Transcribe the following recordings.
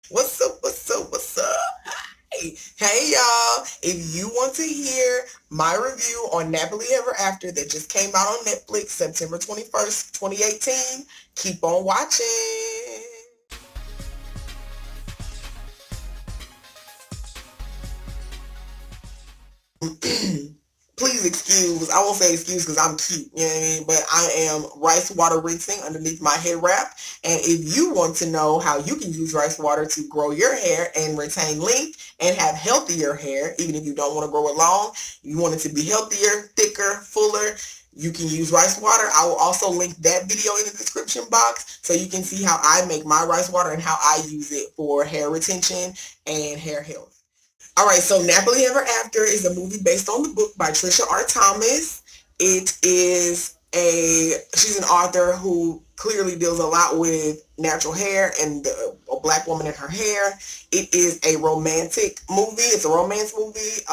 What's up? What's up? What's up? Hey, y'all. If you want to hear my review on Nappily Ever After that just came out on Netflix September 21st, 2018, keep on watching. Please excuse, I won't say excuse because I'm cute, you know what I mean? But I am rice water rinsing underneath my head wrap. And if you want to know how you can use rice water to grow your hair and retain length and have healthier hair, even if you don't want to grow it long, you want it to be healthier, thicker, fuller, you can use rice water. I will also link that video in the description box so you can see how I make my rice water and how I use it for hair retention and hair health. All right, so Nappily Ever After is a movie based on the book by Trisha R. Thomas. She's an author who clearly deals a lot with natural hair and a black woman in her hair. It is a romantic movie. It's a romance movie.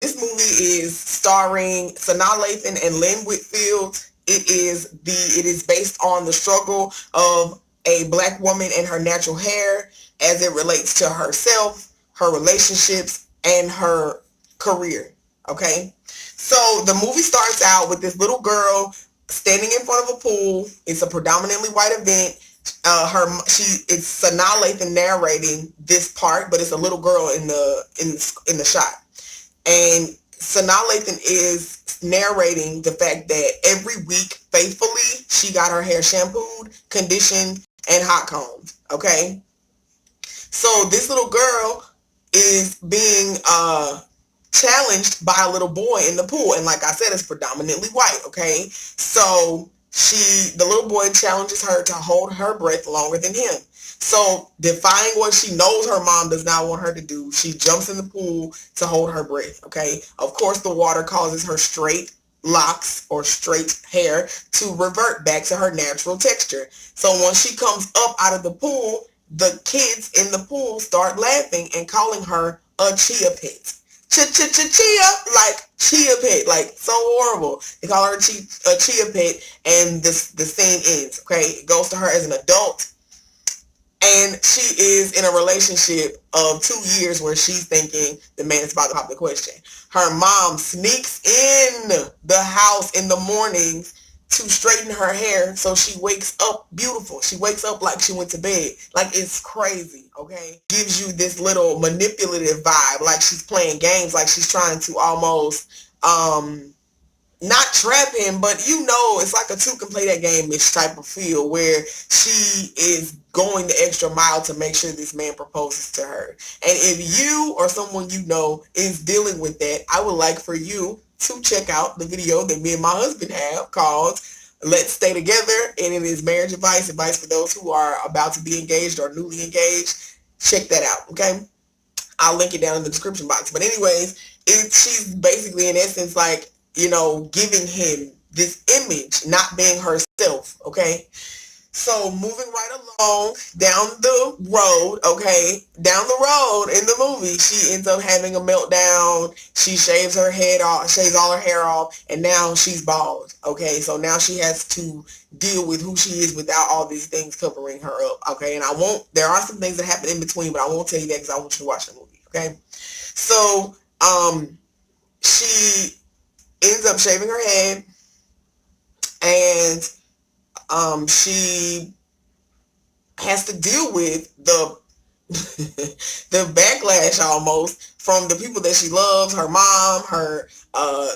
This movie is starring Sanaa Lathan and Lynn Whitfield. It is based on the struggle of a black woman and her natural hair as it relates to herself, her relationships, and her career. Okay? So the movie starts out with this little girl standing in front of a pool. It's a predominantly white event. It's Sanaa Lathan narrating this part, but it's a little girl in the shot. And Sanaa Lathan is narrating the fact that every week, faithfully, she got her hair shampooed, conditioned, and hot combed. Okay? So this little girl is being challenged by a little boy in the pool, and like I said, it's predominantly white. Okay, so the little boy challenges her to hold her breath longer than him. So defying what she knows her mom does not want her to do, she jumps in the pool to hold her breath. Okay, of course the water causes her straight locks or straight hair to revert back to her natural texture. So once she comes up out of the pool, the kids in the pool start laughing and calling her a chia pet. Chia, like chia pet, like so horrible. They call her a chia pet, and the scene ends. Okay, it goes to her as an adult, and she is in a relationship of 2 years where she's thinking the man is about to pop the question. Her mom sneaks in the house in the mornings to straighten her hair so she wakes up beautiful. She wakes up like she went to bed. Like, it's crazy, okay? Gives you this little manipulative vibe, like she's playing games, like she's trying to almost not trap him, but it's like a two can play that game-ish type of feel where she is going the extra mile to make sure this man proposes to her. And if you or someone you know is dealing with that, I would like for you to check out the video that me and my husband have called Let's Stay Together, and it is marriage advice for those who are about to be engaged or newly engaged. Check that out, okay? I'll link it down in the description box. But anyways, she's basically in essence like, giving him this image, not being herself, okay? So moving right along down the road, okay, down the road in the movie, she ends up having a meltdown. She shaves her head off, shaves all her hair off, and now she's bald, okay? So now she has to deal with who she is without all these things covering her up, okay? And there are some things that happen in between, but I won't tell you that because I want you to watch the movie, okay? So, she ends up shaving her head, and she has to deal with the the backlash almost from the people that she loves, her mom, her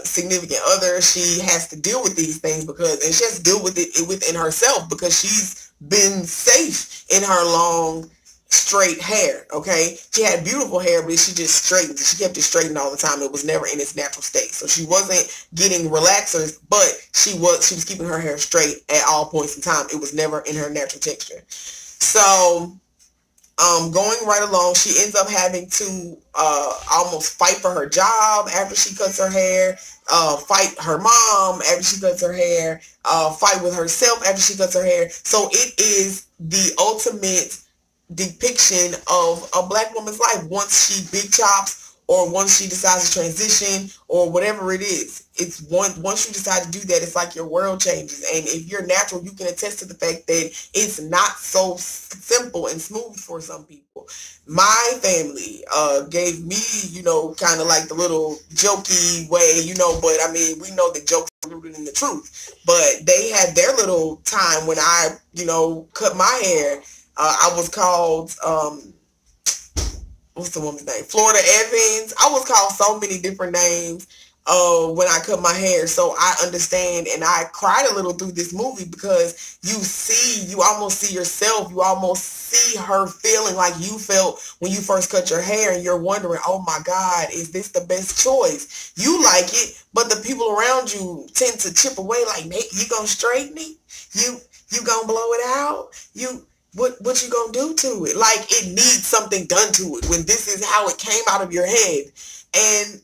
significant other. She has to deal with these things and she has to deal with it within herself because she's been safe in her long straight hair. Okay, she had beautiful hair, but she just straightened. She kept it straightened all the time. It was never in its natural state. So she wasn't getting relaxers, but she was keeping her hair straight at all points in time. It was never in her natural texture. So going right along, she ends up having to almost fight for her job after she cuts her hair, fight her mom after she cuts her hair, fight with herself after she cuts her hair. So it is the ultimate depiction of a black woman's life once she big chops or once she decides to transition or whatever it is. It's once you decide to do that, it's like your world changes. And if you're natural, you can attest to the fact that it's not so simple and smooth for some people. My family gave me, kind of like the little jokey way, but I mean, we know that jokes are rooted in the truth. But they had their little time when I, cut my hair. I was called what's the woman's name? Florida Evans. I was called so many different names when I cut my hair. So I understand, and I cried a little through this movie because you almost see yourself. You almost see her feeling like you felt when you first cut your hair, and you're wondering, oh my God, is this the best choice? You like it, but the people around you tend to chip away like, Nate, you gonna straighten it? You gonna blow it out? What you gonna do to it? Like, it needs something done to it when this is how it came out of your head. And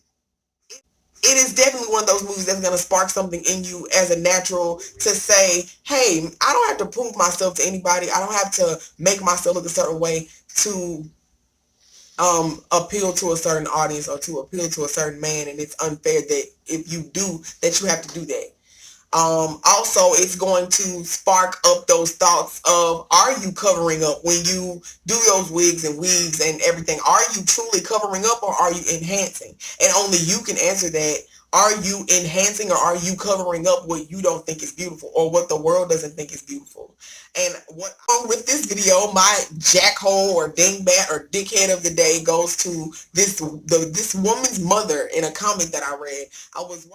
it is definitely one of those movies that's gonna spark something in you as a natural to say, hey, I don't have to prove myself to anybody. I don't have to make myself look a certain way to appeal to a certain audience or to appeal to a certain man. And it's unfair that if you do, that you have to do that. Also, it's going to spark up those thoughts of, are you covering up when you do those wigs and weaves and everything? Are you truly covering up, or are you enhancing? And only you can answer that. Are you enhancing, or are you covering up what you don't think is beautiful, or what the world doesn't think is beautiful? And what with this video, my jackhole or dingbat or dickhead of the day goes to this woman's mother in a comment that I read.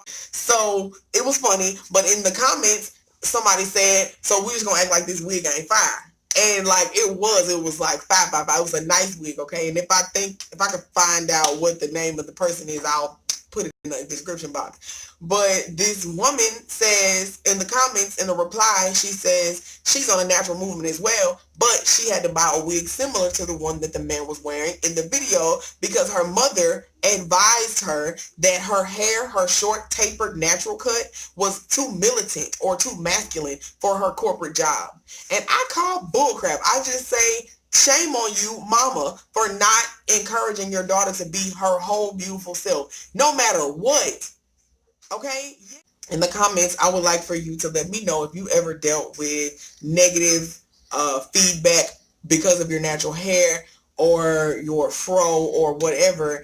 So it was funny, but in the comments, somebody said, so we just gonna act like this wig ain't fire. And like it was like five by five. It was a nice wig, okay? And if I could find out what the name of the person is, I'll put it in the description box. But this woman says in the comments, in the reply, she says she's on a natural movement as well, but she had to buy a wig similar to the one that the man was wearing in the video because her mother advised her that her hair, her short, tapered, natural cut, was too militant or too masculine for her corporate job. And I call bullcrap. I just say, shame on you, mama, for not encouraging your daughter to be her whole beautiful self, no matter what. Okay? In the comments, I would like for you to let me know if you ever dealt with negative feedback because of your natural hair or your fro or whatever.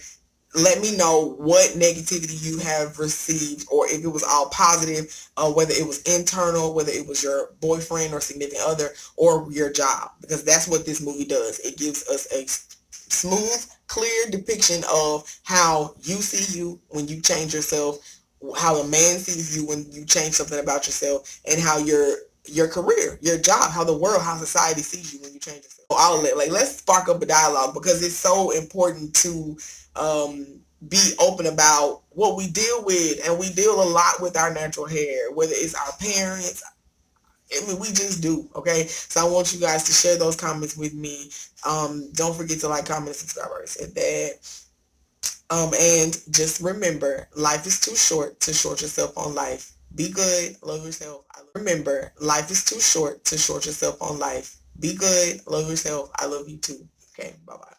Let me know what negativity you have received, or if it was all positive, whether it was internal, whether it was your boyfriend or significant other, or your job, because that's what this movie does. It gives us a smooth, clear depiction of how you see you when you change yourself, how a man sees you when you change something about yourself, and how your career, your job, how the world, how society sees you when you change yourself. Let's spark up a dialogue, because it's so important to be open about what we deal with, and we deal a lot with our natural hair, whether it's our parents. I mean, we just do, okay? So I want you guys to share those comments with me. Don't forget to like, comment, and subscribe. I already said that. And just remember, life is too short to short yourself on life. Be good, love yourself. Remember, life is too short to short yourself on life. Be good, love yourself. I love you too. Okay, bye-bye.